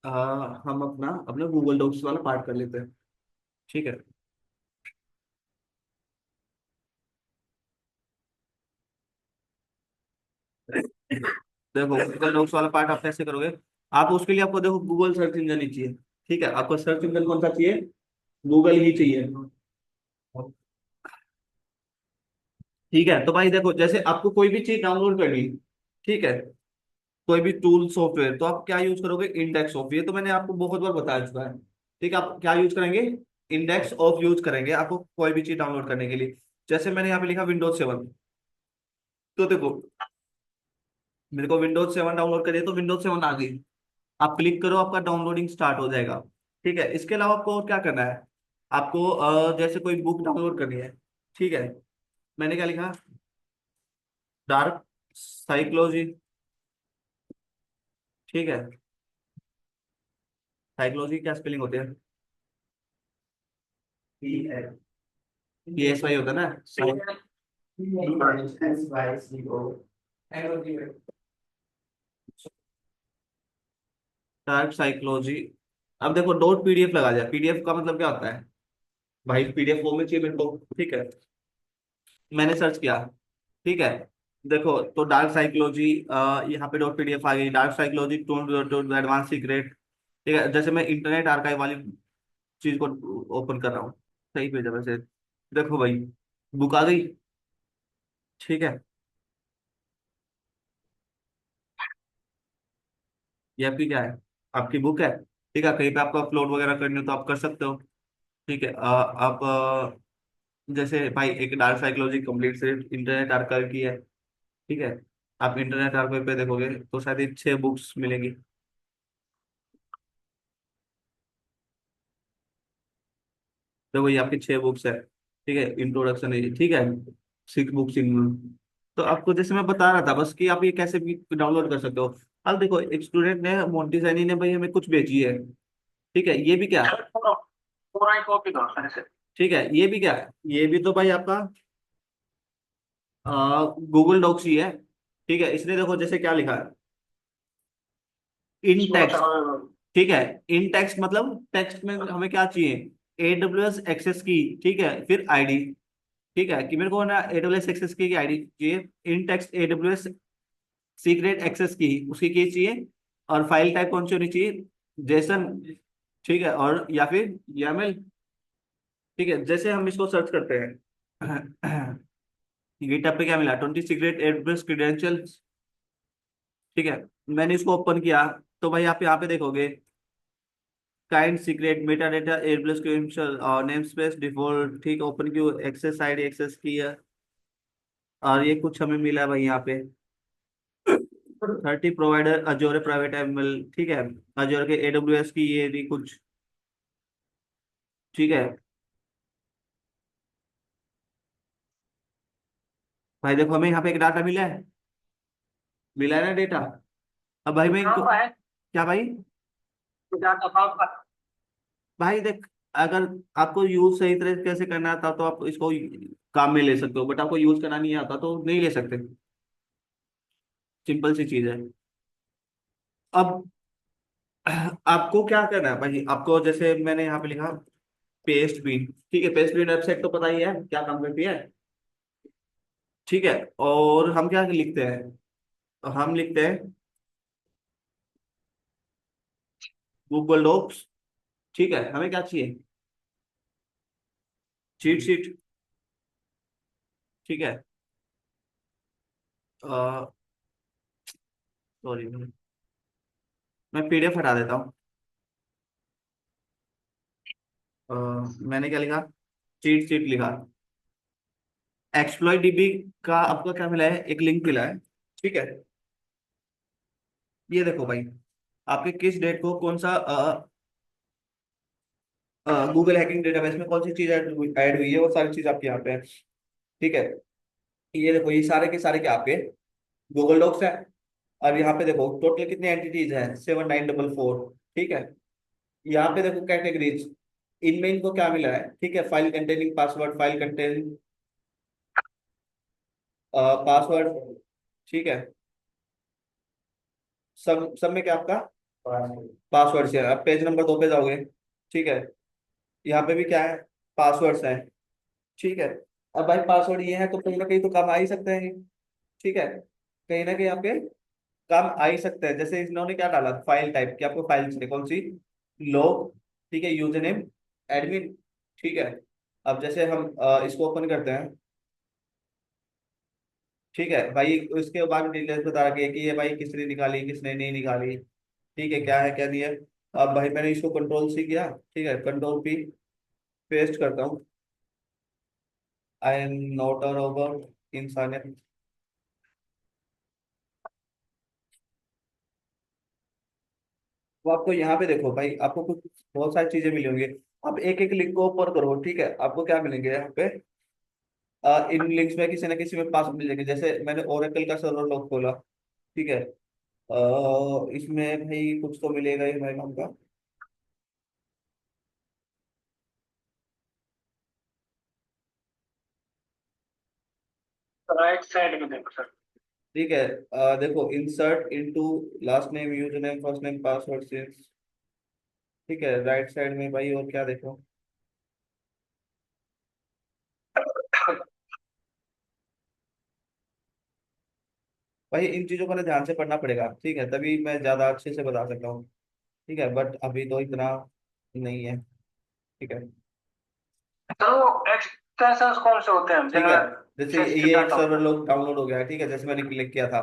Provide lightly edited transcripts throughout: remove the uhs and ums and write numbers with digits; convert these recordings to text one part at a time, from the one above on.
हम अपना अपना गूगल डॉक्स वाला पार्ट कर लेते हैं। ठीक है। देखो गूगल डॉक्स वाला पार्ट आप कैसे करोगे। आप उसके लिए आपको देखो गूगल सर्च इंजन ही चाहिए। ठीक है, आपको सर्च इंजन कौन सा चाहिए? गूगल ही चाहिए। ठीक है, तो भाई देखो जैसे आपको कोई भी चीज डाउनलोड करनी, ठीक है, कोई भी टूल सॉफ्टवेयर, तो आप क्या यूज करोगे? Index of. ये तो मैंने आपको बहुत बार बता चुका है। ठीक है, आप क्या यूज करेंगे? इंडेक्स ऑफ यूज करेंगे आपको कोई भी चीज डाउनलोड करने के लिए। जैसे मैंने यहाँ पे लिखा विंडोज 7। तो देखो मेरे को विंडोज 7 डाउनलोड करिए तो विंडोज 7 आ गई। आप क्लिक करो, आपका डाउनलोडिंग स्टार्ट हो जाएगा। ठीक है, इसके अलावा आपको और क्या करना है? आपको जैसे कोई बुक डाउनलोड करनी है। ठीक है, मैंने क्या लिखा? Dark psychology. ठीक है, साइकोलॉजी क्या स्पेलिंग होती है? PSY होता है ना। Dark psychology. अब देखो डॉट PDF लगा दिया। PDF का मतलब क्या होता है? भाई PDF फॉर्म में चाहिए मेरे को। ठीक है, मैंने सर्च किया। ठीक है, देखो तो डार्क साइकोलॉजी, यहाँ पे .PDF आ गई। Dark psychology to advance secret. ठीक है, जैसे मैं इंटरनेट आर्काइव वाली चीज को ओपन कर रहा हूँ। सही पेज है वैसे। देखो भाई, बुक आ गई। ठीक है, ये आपकी क्या है? आपकी बुक है। ठीक है, कहीं पे आपको अपलोड वगैरह करनी हो तो आप कर सकते हो। ठीक है, आप जैसे भाई एक डार्क साइकोलॉजी कंप्लीट से इंटरनेट आर्काइव की है। ठीक है, आप इंटरनेट आर्काइव पे देखोगे तो शायद ही 6 बुक्स मिलेंगी। तो वही आपकी 6 बुक्स है। ठीक है, इंट्रोडक्शन है, ठीक है। 6 बुक्स इन। तो आपको जैसे मैं बता रहा था बस कि आप ये कैसे भी डाउनलोड कर सकते हो। अब देखो एक स्टूडेंट ने, मोंटी सैनी ने भाई हमें कुछ भेजी है। ठीक है, ये भी क्या है? पूरा ही कॉपी दो सर से। ठीक है, ये भी क्या है? ये भी तो भाई आपका गूगल डॉक्स ही है। ठीक है, इसने देखो जैसे क्या लिखा है, इन टेक्स्ट। ठीक है, इन टेक्स्ट मतलब टेक्स्ट में हमें क्या चाहिए? AWS एक्सेस की। ठीक है, फिर आईडी। ठीक है, कि मेरे को ना AWS एक्सेस की आईडी चाहिए। इन टेक्स्ट AWS सीक्रेट एक्सेस की उसकी की चाहिए। और फाइल टाइप कौन सी होनी चाहिए? जेसन। ठीक है, और या फिर YAML। ठीक है, जैसे हम इसको सर्च करते हैं गिटहब पे क्या मिला? 20 सीक्रेट AWS क्रीडेंशियल्स। ठीक है, मैंने इसको ओपन किया। तो भाई आप यहाँ पे देखोगे kind secret meta data AWS credential और नेम स्पेस डिफॉल्ट। ठीक, open Q access ID access key है। और ये कुछ हमें मिला है भाई यहाँ पे 30 प्रोवाइडर अजोरे प्राइवेट ML। ठीक है, अजोरे के AWS की ये भी कुछ। ठीक है भाई, देखो हमें यहाँ पे एक डाटा मिला है। मिला है ना डेटा। अब भाई मैं इनको क्या भाई? भाई देख, अगर आपको यूज सही तरीके से करना आता तो आप इसको काम में ले सकते हो, बट आपको यूज करना नहीं आता तो नहीं ले सकते। सिंपल सी चीज है। अब आपको क्या करना है भाई? आपको जैसे मैंने यहाँ पे लिखा पेस्ट बीन। ठीक है, पेस्ट बीन वेबसाइट तो पता ही है क्या काम करती है। ठीक है, और हम क्या लिखते हैं? हम लिखते हैं गूगल डॉक्स। ठीक है, हमें क्या चाहिए? Cheat sheet. ठीक है, सॉरी मैं PDF हटा देता हूँ। अ, मैंने क्या लिखा? चीट शीट लिखा। एक्सप्लॉइट DB का आपको क्या मिला है? एक लिंक मिला है। ठीक है, ये देखो भाई, आपके किस डेट को कौन सा गूगल हैकिंग डेटाबेस में कौन सी चीज ऐड हुई है, वो सारी चीज आपके यहाँ पे है। ठीक है, ये देखो ये सारे के सारे क्या आपके गूगल डॉक्स है। और यहाँ पे देखो टोटल कितने एंटिटीज हैं? 7944। ठीक है, यहाँ पे देखो कैटेगरीज। इनमें इनको क्या मिला है? ठीक है, file containing password, file containing password. ठीक है, सब सब में क्या आपका पासवर्ड से अब पेज नंबर 2 पे जाओगे। ठीक है, यहाँ पे भी क्या है, पासवर्ड्स है। ठीक है, अब भाई पासवर्ड ये है तो कहीं ना कहीं तो काम आ ही सकते हैं ये। ठीक है, कहीं ना कहीं आपके काम आ ही सकते हैं। जैसे इन्होंने क्या डाला, फाइल टाइप की आपको फाइल चाहिए कौन सी, लॉग। ठीक है, यूजर नेम एडमिन। ठीक है, अब जैसे हम इसको ओपन करते हैं। ठीक है भाई, उसके बाद डिटेल्स बता रखी है कि ये भाई किसने निकाली किसने नहीं निकाली। ठीक है, क्या है क्या नहीं है। अब भाई मैंने इसको कंट्रोल सी किया, ठीक है, कंट्रोल पी, पेस्ट करता हूँ। I am not a robot, इंसानियत। वो आपको यहाँ पे देखो भाई, आपको कुछ बहुत सारी चीजें मिली होंगी। आप एक एक लिंक को ओपन करो, ठीक है, आपको क्या मिलेंगे यहाँ पे। इन लिंक्स में किसी ना किसी में पास मिल जाएंगे। जैसे मैंने ओरेकल का सर्वर लॉग खोला। ठीक है, इसमें भाई कुछ तो मिलेगा ही भाई नाम का। राइट साइड में देखो सर। ठीक है, देखो insert into last name user name first name password since. ठीक है, राइट साइड में भाई और क्या देखो। भाई इन चीजों को ना ध्यान से पढ़ना पड़ेगा, ठीक है, तभी मैं ज्यादा अच्छे से बता सकता हूँ। ठीक है, बट अभी तो इतना नहीं है। ठीक है। तो वो एक्सटेंशंस कौन से होते हैं ठीक है, बिना जैसे एक्सेस के ये एक डाटा सर्वर होता लॉग डाउनलोड हो गया है, ठीक है, जैसे मैंने क्लिक किया था।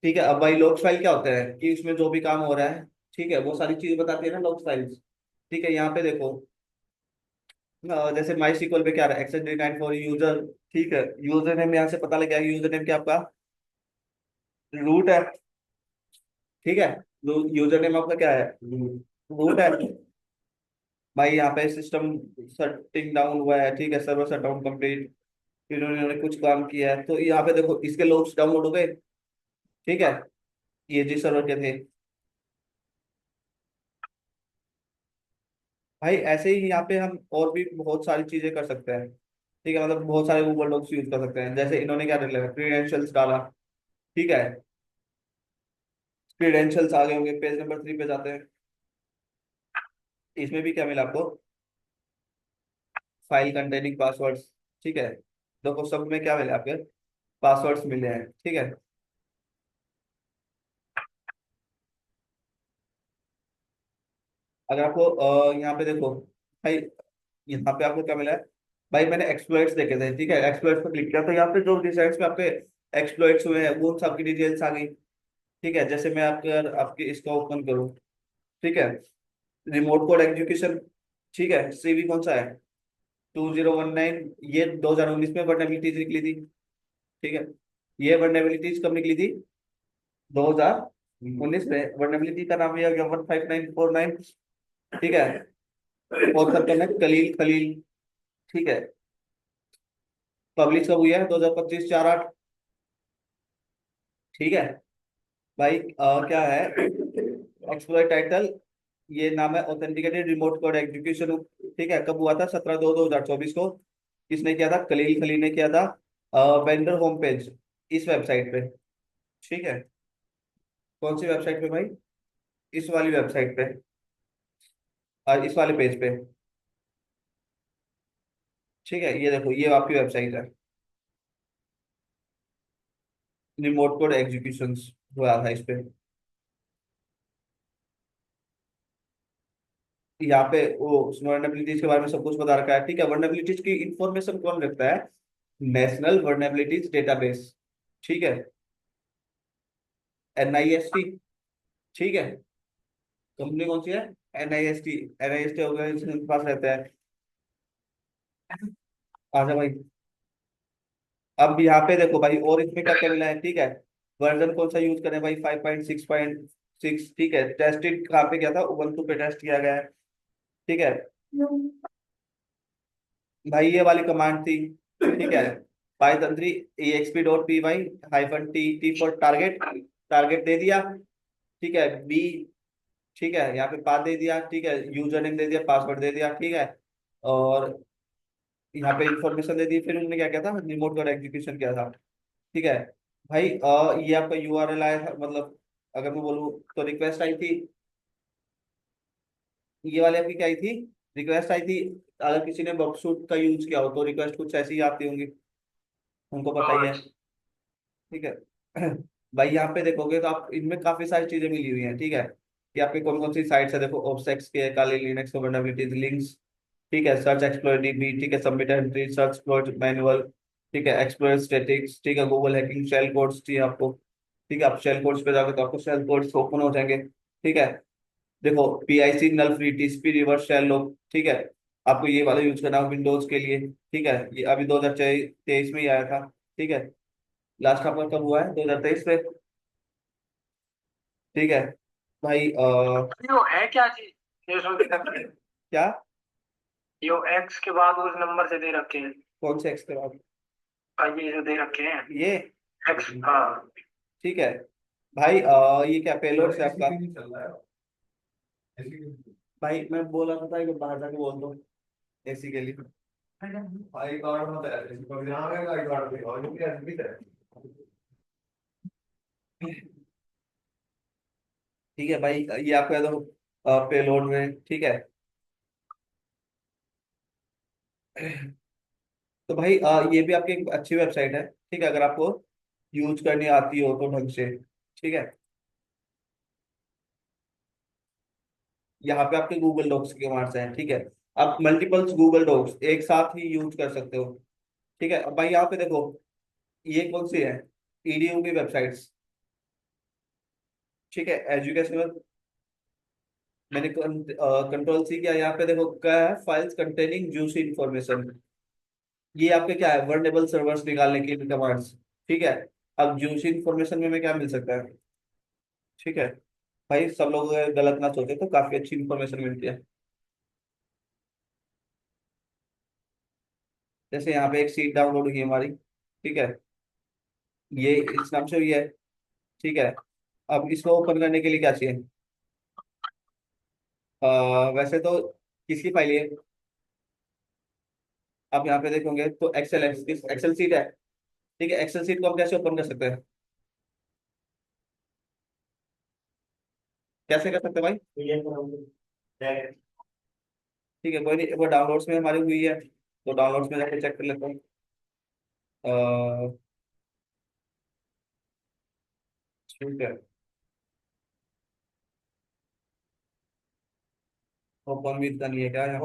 ठीक है, अब भाई लॉग फाइल क्या होता है कि उसमें जो भी काम हो रहा है, ठीक है, वो सारी चीज बताती है ना लॉग फाइल्स। ठीक है, यहाँ पे देखो, जैसे माई सीक्वल पे क्या रहा है, एक्सेस डिनाइड फॉर यूजर। ठीक है, यूजर नेम यहाँ से पता लग गया, यूजर नेम क्या आपका रूट है। ठीक है, यूजर नेम आपका क्या है, रूट है। भाई यहाँ पे सिस्टम शटिंग डाउन हुआ है, ठीक है, सर्वर शट डाउन कंप्लीट। फिर उन्होंने कुछ काम किया है तो यहाँ पे देखो इसके लोग्स डाउनलोड हो गए। ठीक है, ये जिस सर्वर के थे। भाई ऐसे ही यहाँ पे हम और भी बहुत सारी चीजें कर सकते हैं। ठीक है, मतलब बहुत सारे गूगल डॉक्स यूज कर सकते हैं। जैसे इन्होंने क्या डाला, क्रीडेंशियल्स डाला। ठीक है, क्रीडेंशियल्स आ गए होंगे, पेज नंबर 3 पे जाते हैं। इसमें भी क्या मिला आपको, फाइल कंटेनिंग पासवर्ड्स। ठीक है, देखो सब में क्या मिले आपके, पासवर्ड्स मिले हैं। ठीक है, अगर आपको यहाँ पे देखो भाई, यहाँ पे आपको क्या मिला है। भाई मैंने एक्सप्लॉइट्स देखे थे, ठीक है, एक्सप्लॉइट्स पर क्लिक किया तो यहाँ पे जो रिजल्ट्स में आपके एक्सप्लॉइट्स हुए हैं वो सबकी डिटेल्स आ गई। ठीक है, जैसे मैं आपके अगर आपके इसका ओपन करूँ। ठीक है, रिमोट कोड एग्जीक्यूशन। ठीक है, सीवी कौन सा है, 2019। ये 2019 में वर्नेबिलिटीज निकली थी। ठीक है, ये वर्नेबिलिटीज कब निकली थी, 2019 में। वर्नेबिलिटी का नाम ये आ गया 15949। ठीक है, ऑथर का है कलील खलील। ठीक है, पब्लिश कब हुई है, 2025 4/8। ठीक है भाई, क्या है एक्सप्लोइट टाइटल, ये नाम है ऑथेंटिकेटेड रिमोट कोड एग्जीक्यूशन। ठीक है, कब हुआ था, 17/2/2024 को। किसने किया था, कलील खलील ने किया था। वेंडर होम पेज, इस वेबसाइट पे। ठीक है, कौन सी वेबसाइट पे भाई, इस वाली वेबसाइट पे, इस वाले पेज पे। ठीक है, ये देखो ये आपकी वेबसाइट है, रिमोट कोड एग्जीक्यूशन हुआ था इस पे। यहाँ पे वो वर्नेबिलिटीज के बारे में सब कुछ बता रखा है। ठीक है, वर्नेबिलिटीज की इंफॉर्मेशन कौन रखता है, नेशनल वर्नेबिलिटीज डेटाबेस। ठीक है, NIST। ठीक है, कंपनी कौन सी है, NIST। NIST ऑर्गेनाइजेशन के पास रहता है। आजा भाई, अब यहाँ पे देखो भाई और इसमें क्या क्या मिला है। ठीक है, वर्जन कौन सा यूज करें भाई, 5.6.6। ठीक है, टेस्टेड कहाँ पे किया था, उबंटू पे टेस्ट किया गया है। ठीक है भाई, ये वाली कमांड थी। ठीक है, Python 3 exp.py -t for target. Target दे दिया। ठीक है, बी। ठीक है, यहाँ पे पाथ दे दिया। ठीक है, यूजर नेम दे दिया, पासवर्ड दे दिया। ठीक है, और यहाँ पे इंफॉर्मेशन दे दी। फिर उन्होंने क्या किया था, रिमोट कोड एग्जीक्यूशन किया था। ठीक है भाई, ये आपका URL आया था, मतलब अगर मैं बोलूँ तो रिक्वेस्ट आई थी, ये वाले आपकी क्या आई थी, रिक्वेस्ट आई थी। अगर किसी ने बॉक्सूट का यूज किया हो तो रिक्वेस्ट कुछ ऐसी ही आती होंगी, उनको पता ही है। हाँ। ठीक है। भाई यहाँ पे देखोगे तो आप इनमें काफी सारी चीजें मिली हुई हैं, ठीक है, कि आपकी कौन कौन सी साइट्स है, देखो ओपसेक्स के, काली लिनक्स वल्नरेबिलिटीज लिंक्स, ठीक है, सर्च एक्सप्लोर डीबी, ठीक है, submit entry, search explore manual, ठीक है, एक्सप्लोर स्टैटिक्स, ठीक है, गूगल हैकिंग, शेल कोड्स चाहिए आपको, ठीक है, आप शेल कोड्स पे जाओगे तो आपको शेल कोड्स ओपन हो जाएंगे, ठीक है। देखो PIC null free TCP reverse shell lock, ठीक है, आपको ये वाला यूज करना है विंडोज के लिए, ठीक है, ये अभी 2023 में ही आया था, ठीक है, लास्ट आपका कब हुआ है, 2023 में, ठीक है। भाई यो है क्या चीज, ये उसमें दे रखे हैं? क्या, यो एक्स के बाद उस नंबर से दे रखे हैं। कौन से एक्स के बाद, ये जो दे रखे हैं ये, एक्स, हाँ। ठीक है। भाई ये क्या पेलोड से आपका, भाई मैं बोल रहा था कि बाहर जाके बोल दो एसी के लिए। भाई कार्ड मत है, इसको यहाँ पे का कार्ड भी और ये क्या भी है, ठीक है भाई, ये आपका तो पेलोड में, ठीक है। तो भाई ये भी आपकी एक अच्छी वेबसाइट है, ठीक है, अगर आपको यूज करनी आती हो तो ढंग से, ठीक है। यहाँ पे आपके गूगल डॉक्स के कमांड्स हैं, ठीक है, आप मल्टीपल्स गूगल डॉक्स एक साथ ही यूज कर सकते हो, ठीक है। अब भाई यहाँ पे देखो, ये कौन सी है, ईडीयू की वेबसाइट्स, ठीक है, एजुकेशनल, मैंने कंट्रोल सी किया, यहाँ पे देखो क्या है, फाइल्स कंटेनिंग जूसी इंफॉर्मेशन, ये आपके क्या है, वर्नेबल सर्वर्स निकालने की कमांड्स, ठीक है। अब जूसी इंफॉर्मेशन में क्या मिल सकता है, ठीक है, भाई सब लोग अगर गलत ना सोचे तो काफी अच्छी इंफॉर्मेशन मिलती है। जैसे यहाँ पे एक सीट डाउनलोड हुई है हमारी, ठीक है, ये इस नाम से हुई है, ठीक है। अब इसको ओपन करने के लिए क्या चाहिए, वैसे तो किसकी फाइल है, आप यहाँ पे देखोगे तो एक्सेल एक्सेल सीट है, ठीक है, एक्सेल सीट को हम कैसे ओपन कर सकते हैं, कैसे कर सकते हैं भाई, ठीक है, कोई नहीं, वो डाउनलोड्स में हमारी हुई है तो डाउनलोड्स में जाके चेक कर लेते हैं। ठीक है, ओपन विद का नहीं है क्या यहाँ,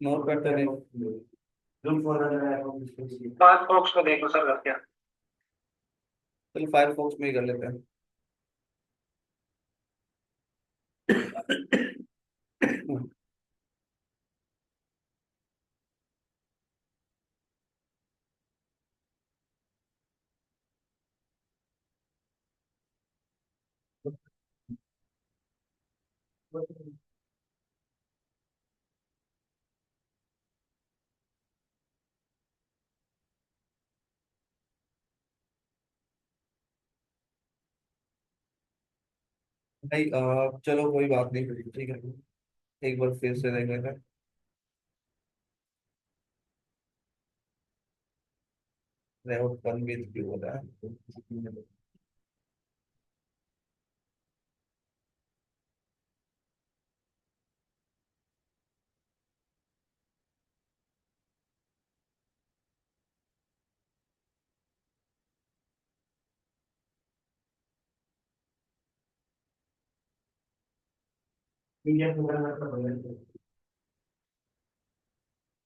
नोट करते नहीं, फायरफॉक्स में देखो सर क्या। चलो फायरफॉक्स में ही कर लेते हैं। भाई चलो कोई बात नहीं, ठीक है, एक बार फिर से देख लेते हैं, ओपन विद क्यों हो रहा है।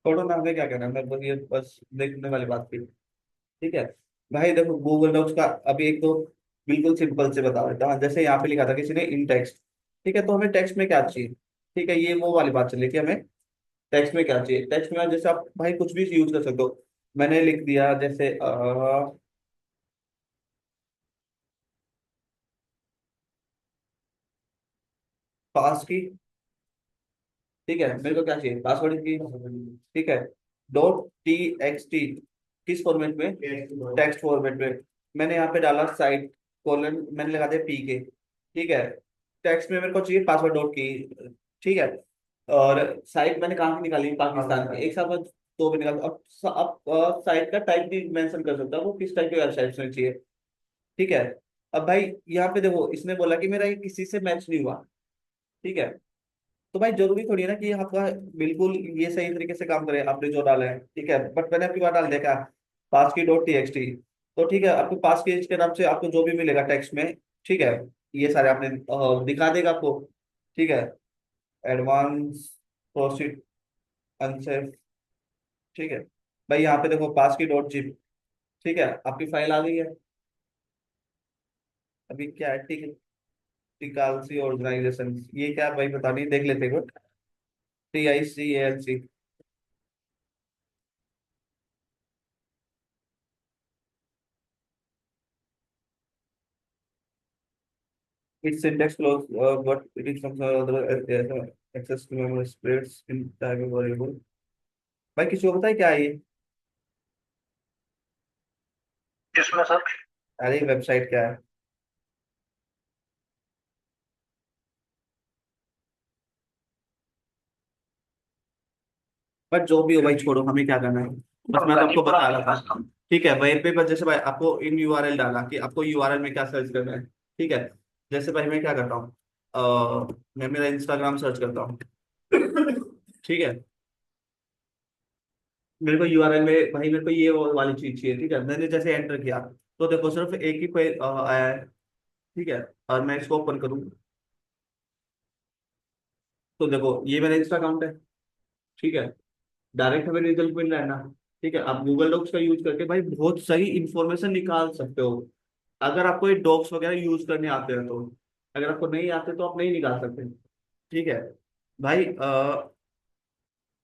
फोटो में हमें क्या करना है, मैं बस ये बस देखने वाली बात थी, ठीक है। भाई देखो गूगल डॉक्स का अभी एक तो बिल्कुल सिंपल से बता देता हूँ, जैसे यहाँ पे लिखा था किसी ने इन टेक्स्ट, ठीक है, तो हमें टेक्स्ट में क्या चाहिए, ठीक है, ये वो वाली बात चली कि हमें टेक्स्ट में क्या चाहिए, टेक्स्ट में जैसे आप भाई कुछ भी यूज कर सकते हो, मैंने लिख दिया जैसे पास की, ठीक है, मेरे को क्या चाहिए पासवर्ड की, ठीक है, डॉट टी एक्स टी, किस फॉर्मेट में, टेक्स्ट फॉर्मेट में, मैंने यहाँ पे डाला साइट कॉलन, मैंने लगा दिया पी के, ठीक है, टेक्स्ट में मेरे को चाहिए पासवर्ड डॉट की, ठीक है, और साइट मैंने कहाँ की निकाली, पाकिस्तान की, एक साथ तो भी निकाल। अब साइट का टाइप भी मेंशन कर सकता है वो किस टाइप की वेबसाइट में चाहिए। ठीक है। अब भाई यहाँ पे देखो इसने बोला कि मेरा ये किसी से मैच नहीं हुआ। ठीक है। तो भाई जरूरी थोड़ी है ना कि आपका बिल्कुल ये सही तरीके से काम करे आपने जो डाला है। ठीक है, बट मैंने आपकी बात डाल देखा पास की डॉट टी एक्स टी। तो ठीक है, आपको पास की के नाम से आपको जो भी मिलेगा टेक्स्ट में, ठीक है, ये सारे आपने दिखा देगा आपको। ठीक है। Advance, proceed, unsafe. ठीक है। भाई यहाँ पे देखो पास की डॉट जिप। ठीक है, आपकी फाइल आ गई है। अभी क्या है, टिकालसी ऑर्गेनाइजेशन, ये क्या है भाई पता नहीं, देख लेते हैं। TICALC। Its syntax close, but it is some other access to memory spreads in time variable। भाई किसी को पता है क्या है ये? किसमें सर? अरे वेबसाइट क्या है? बट जो भी हो भाई छोड़ो, हमें क्या करना है। बस मैं तो आपको बता रहा था। ठीक है, वहीं पे बस जैसे भाई आपको इन यूआरएल डाला कि आपको यूआरएल में क्या सर्च करना है। ठीक है। जैसे भाई मैं क्या करता हूँ, मैं मेरा इंस्टाग्राम सर्च करता हूँ। ठीक है। मेरे को यूआरएल में भाई मेरे को ये वो वाली चीज चाहिए। ठीक है, मैंने जैसे एंटर किया तो देखो सिर्फ एक ही पेज आया है। ठीक है। और मैं इसको ओपन करूँ तो देखो ये मेरा इंस्टा अकाउंट है। ठीक है। डायरेक्ट हमें रिजल्ट मिल रहा है ना। ठीक है, आप गूगल डॉक्स का यूज करके भाई बहुत सही इंफॉर्मेशन निकाल सकते हो। अगर आपको ये डॉक्स वगैरह यूज करने आते हैं तो। अगर आपको नहीं आते तो आप नहीं निकाल सकते। ठीक है। भाई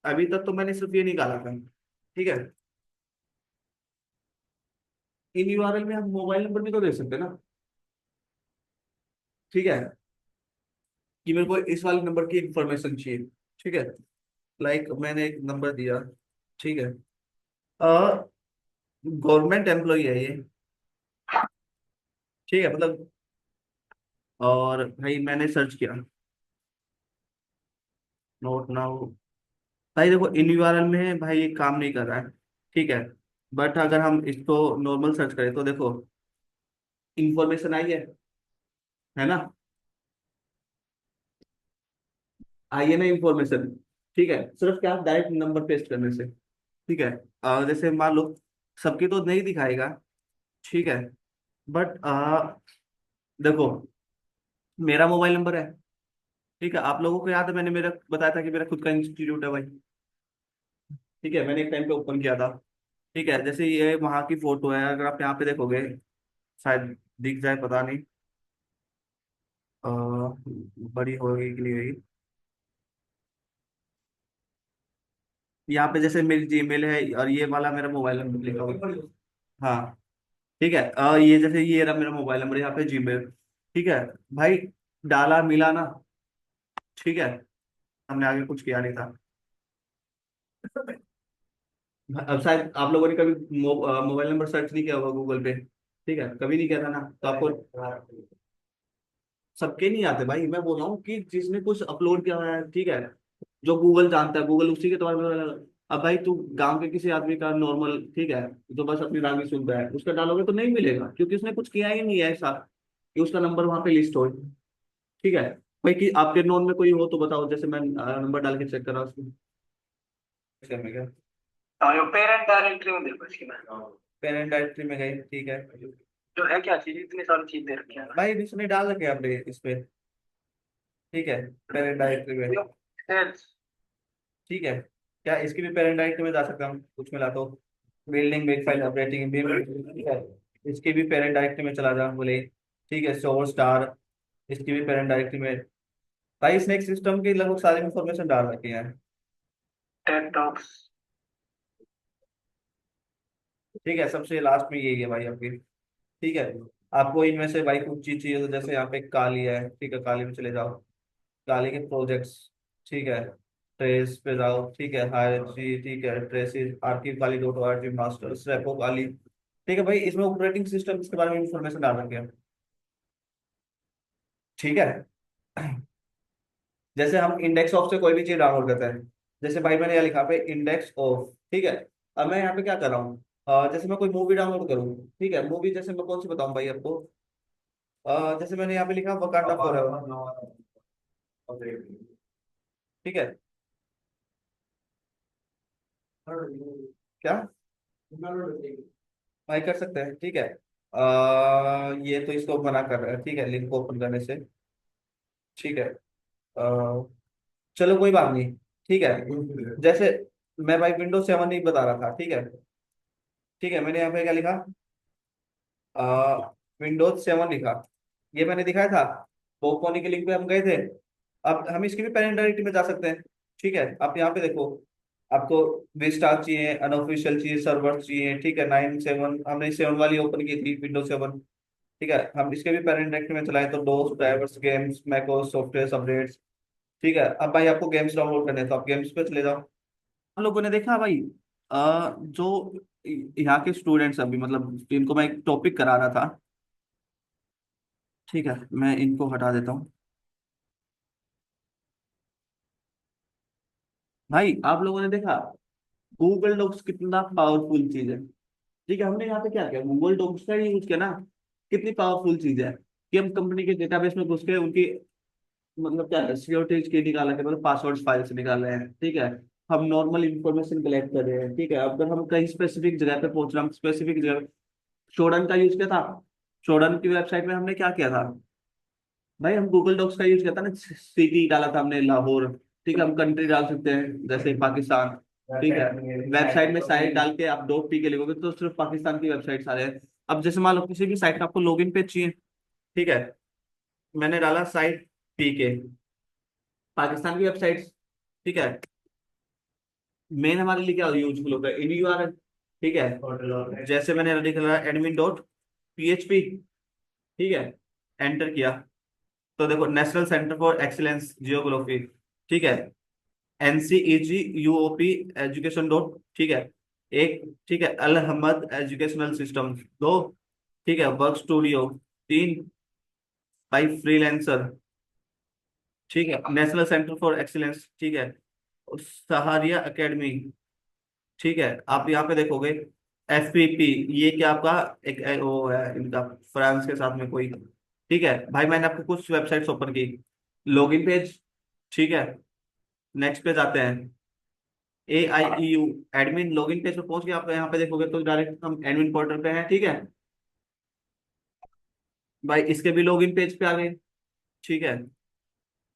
अभी तक तो मैंने सिर्फ ये निकाला था। ठीक है। इन यूआरएल में हम मोबाइल नंबर भी तो दे सकते हैं ना। ठीक है, कि मेरे को इस वाले नंबर की इंफॉर्मेशन चाहिए। ठीक है। लाइक मैंने एक नंबर दिया। ठीक है। गवर्नमेंट एम्प्लॉय है ये। ठीक है, मतलब। और भाई मैंने सर्च किया, नोट नाउ। भाई देखो इन यूआरएल में भाई ये काम नहीं कर रहा है। ठीक है। बट अगर हम इसको नॉर्मल सर्च करें तो देखो इंफॉर्मेशन आई है ना। आई है ना इंफॉर्मेशन। ठीक है, सिर्फ क्या डायरेक्ट नंबर पेस्ट करने से। ठीक है। जैसे मान लो सबकी तो नहीं दिखाएगा। ठीक है। बट देखो मेरा मोबाइल नंबर है। ठीक है, आप लोगों को याद है मैंने मेरा बताया था कि मेरा खुद का इंस्टीट्यूट है भाई। ठीक है, मैंने एक टाइम पे ओपन किया था। ठीक है, जैसे ये वहाँ की फोटो है, अगर आप यहाँ पे देखोगे शायद दिख जाए, पता नहीं। अ, बड़ी होगी कि नहीं होगी। यहाँ पे जैसे मेरी जीमेल है और ये वाला मेरा मोबाइल नंबर लिखा हुआ है। हाँ। ठीक है, ये जैसे ये रहा मेरा मोबाइल नंबर यहाँ पे जीमेल। ठीक है। भाई डाला मिला ना। ठीक है। हमने आगे कुछ किया नहीं था। अब शायद आप लोगों ने कभी मोबाइल नंबर सर्च नहीं किया होगा गूगल पे। ठीक है, कभी नहीं किया था ना, तो आपको सबके नहीं आते भाई। मैं बोल रहा हूँ कि जिसने कुछ अपलोड किया हुआ है, ठीक है, जो गूगल जानता है, गूगल उसी के द्वारा अब भाई तू गांव के किसी आदमी का नॉर्मल, ठीक है, जो बस अपनी राग ही सुनता है, उसका डालोगे तो नहीं मिलेगा क्योंकि उसने कुछ किया ही नहीं है ऐसा कि उसका नंबर वहां पे लिस्ट हो। ठीक है। भाई कि आपके नोन में कोई हो तो बताओ, जैसे मैं नंबर डाल के चेक कर रहा हूँ उसको। में क्या हाँ, जो पेरेंट डायरेक्टरी में देखो इसकी में पेरेंट डायरेक्टरी में गई, ठीक है। जो है क्या चीज, इतनी सारी चीज दे रखी है ना। भाई इसने डाल रखे अपने इस पे। ठीक है, पेरेंट डायरेक्टरी में। सेल्स। ठीक है, क्या इसकी भी पेरेंट डायरेक्टरी में जा सकता हूँ कुछ मिला तो। बिल्डिंग मेक फाइल ऑपरेटिंग भी। ठीक है, इसकी भी पेरेंट डायरेक्टरी में चला जा बोले। ठीक है, शोर स्टार, इसकी भी पेरेंट डायरेक्टरी में। भाई इसने एक सिस्टम की लगभग सारी इंफॉर्मेशन डाल रखी है। Tech talks. ठीक है, सबसे लास्ट में यही है भाई आपकी। ठीक है। आपको इनमें से भाई कुछ चीज चाहिए तो जैसे यहाँ पे काली है, ठीक है, काली में चले जाओ। काली के प्रोजेक्ट्स। ठीक है, ट्रेस पे जाओ। ठीक है, हायर जी, ठीक है, ट्रेसिस आर्किव काली डॉट ORG मास्टर रेपो काली। ठीक है भाई, इसमें ऑपरेटिंग सिस्टम के बारे में इंफॉर्मेशन डाल रखी है। ठीक है। जैसे हम इंडेक्स ऑफ से कोई भी चीज डाउनलोड करते हैं। जैसे भाई मैंने यहाँ लिखा पे इंडेक्स ऑफ, ठीक है। अब मैं यहाँ पे क्या कर रहा हूँ, जैसे मैं कोई मूवी डाउनलोड करूँ, ठीक है, मूवी जैसे मैं कौन सी बताऊँ भाई आपको, जैसे मैंने यहाँ पे लिखा वकांडा फॉरएवर, ठीक है। क्या भाई कर सकते हैं, ठीक है। ये तो इसको मना कर रहा है, ठीक है, लिंक ओपन करने से, ठीक है। चलो कोई बात नहीं, ठीक है। जैसे मैं भाई विंडोज 7 ही बता रहा था, ठीक है, ठीक है। मैंने यहाँ पे क्या लिखा, विंडोज 7 लिखा, ये मैंने दिखाया था, पोकोनी के लिंक पे हम गए थे। अब हम इसकी भी पेरेंट डायरेक्टरी में जा सकते हैं, ठीक है। आप यहाँ पे देखो, आपको विस्टा चाहिए, अनऑफिशियल चाहिए, सर्वर चाहिए, ठीक है। 9 7 हमने 7 वाली ओपन की थी, विंडोज 7, ठीक है। हम इसके भी पेरेंट डायरेक्टरी में चलाए तो डोस, drivers, games, macOS, software updates, ठीक है। अब भाई आपको गेम्स डाउनलोड करने हैं तो आप गेम्स पे चले जाओ। हम लोगों ने देखा भाई, जो यहाँ के स्टूडेंट्स अभी मतलब इनको मैं एक टॉपिक करा रहा था, ठीक है, मैं इनको हटा देता हूँ। भाई आप लोगों ने देखा गूगल डॉक्स कितना पावरफुल चीज है, ठीक है। हमने यहाँ पे क्या किया, गूगल डॉक्स का यूज किया ना, कितनी पावरफुल चीज है कि हम कंपनी के डेटाबेस में घुस के उनकी मतलब क्या है सिक्योरिटी की निकाला के मतलब पासवर्ड फाइल से निकाल रहे हैं, ठीक है। हम नॉर्मल इंफॉर्मेशन कलेक्ट कर रहे हैं, ठीक है। अगर हम कहीं स्पेसिफिक जगह पे पहुंच रहे हैं, हम स्पेसिफिक जगह, शोडन का यूज किया था, शोडन की वेबसाइट में हमने क्या किया था भाई, हम गूगल डॉक्स का यूज किया था ना, सिटी डाला था हमने लाहौर, ठीक है। हम कंट्री डाल सकते हैं जैसे पाकिस्तान, ठीक है। वेबसाइट में साइट डाल के आप डॉट पी के लिखोगे तो सिर्फ पाकिस्तान की वेबसाइट आ रहे हैं। अब जैसे मान लो किसी भी साइट का आपको लॉगिन पेज चाहिए, ठीक है, मैंने डाला साइट पी के, पाकिस्तान की वेबसाइट, ठीक है। मेन हमारे लिए क्या यूजफुल होता है, इन यूआरएल, ठीक है। जैसे मैंने लिख रहा एडमिन डॉट पीएचपी, ठीक है, एंटर किया तो देखो national centre for excellence geography, ठीक है, एनसीईजी यूओपी एजुकेशन डॉट, ठीक है, एक, ठीक है, अल हमद एजुकेशनल सिस्टम, दो, ठीक है, वर्क स्टूडियो, तीन, बाई फ्रीलांसर, ठीक है, नेशनल सेंटर फॉर एक्सीलेंस, ठीक है, और सहारिया एकेडमी, ठीक है। आप यहाँ पे देखोगे एफपीपी, ये क्या आपका एक वो है इनका, फ्रांस के साथ में कोई, ठीक है। भाई मैंने आपको कुछ वेबसाइट्स ओपन की, लॉगिन पेज, ठीक है, नेक्स्ट पेज आते हैं, A I E U, admin login page पे पहुंच के आप यहाँ पे देखोगे तो डायरेक्ट हम एडमिन पोर्टल पे हैं, ठीक है। भाई इसके भी लॉगिन पेज पे आ गए, ठीक है।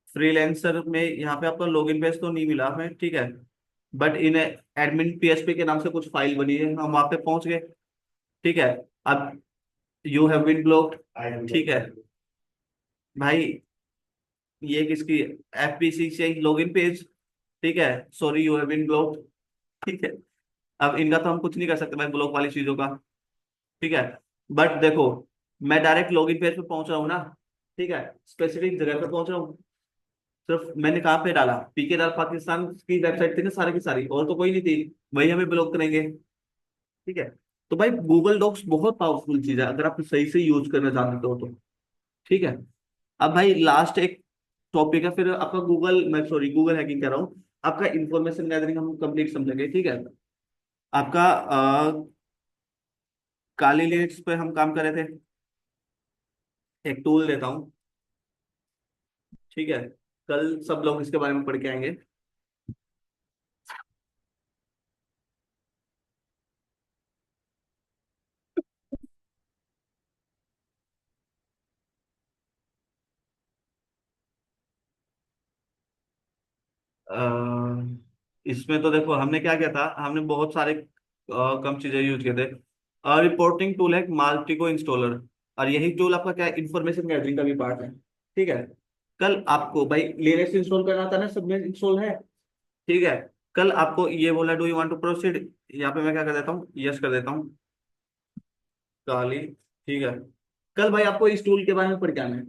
फ्रीलांसर में यहाँ पे आपको लॉगिन पेज तो नहीं मिला हमें, ठीक है, बट इन एडमिन पीएचपी के नाम से कुछ फाइल बनी है, हम वहां पे पहुंच गए, ठीक है। अब यू हैव बीन ब्लॉक्ड, ठीक है भाई, ये किसकी, एफपीसी से लॉगिन पेज, ठीक है, sorry you have been blocked, ठीक है। अब इनका तो हम कुछ नहीं कर सकते भाई ब्लॉक वाली चीजों का, ठीक है। बट देखो मैं डायरेक्ट लॉगिन पेज पे पहुंच रहा हूँ ना, ठीक है, स्पेसिफिक जगह पे पहुंच रहा हूँ, सिर्फ मैंने कहाँ पे डाला, पीके डाल पाकिस्तान की वेबसाइट थी ना सारी की सारी, और तो कोई नहीं थी, वही हमें ब्लॉक करेंगे, ठीक है। तो भाई गूगल डॉक्स बहुत पावरफुल चीज है अगर आप सही से यूज करना जानते हो तो, ठीक है। अब भाई लास्ट एक टॉपिक है, फिर आपका गूगल, मैं सॉरी गूगल हैकिंग कह रहा हूँ, आपका इंफॉर्मेशन गैदरिंग हम कंप्लीट समझेंगे, ठीक है। आपका काली लिनक्स पे हम काम कर रहे थे, एक टूल देता हूँ, ठीक है, कल सब लोग इसके बारे में पढ़ के आएंगे। इसमें तो देखो हमने क्या किया था, हमने बहुत सारे कम चीजें यूज किए थे। रिपोर्टिंग टूल है माल्टिको इंस्टॉलर, और यही टूल आपका क्या इंफॉर्मेशन गैदरिंग का भी पार्ट है, ठीक है। कल आपको भाई लिनक्स इंस्टॉल करना था ना, सब में इंस्टॉल है, ठीक है। कल आपको ये बोला do you want to proceed, यहाँ पे मैं क्या कर देता हूँ, यस कर देता हूँ, काली, ठीक है। कल भाई आपको इस टूल के बारे में पढ़ के आना है।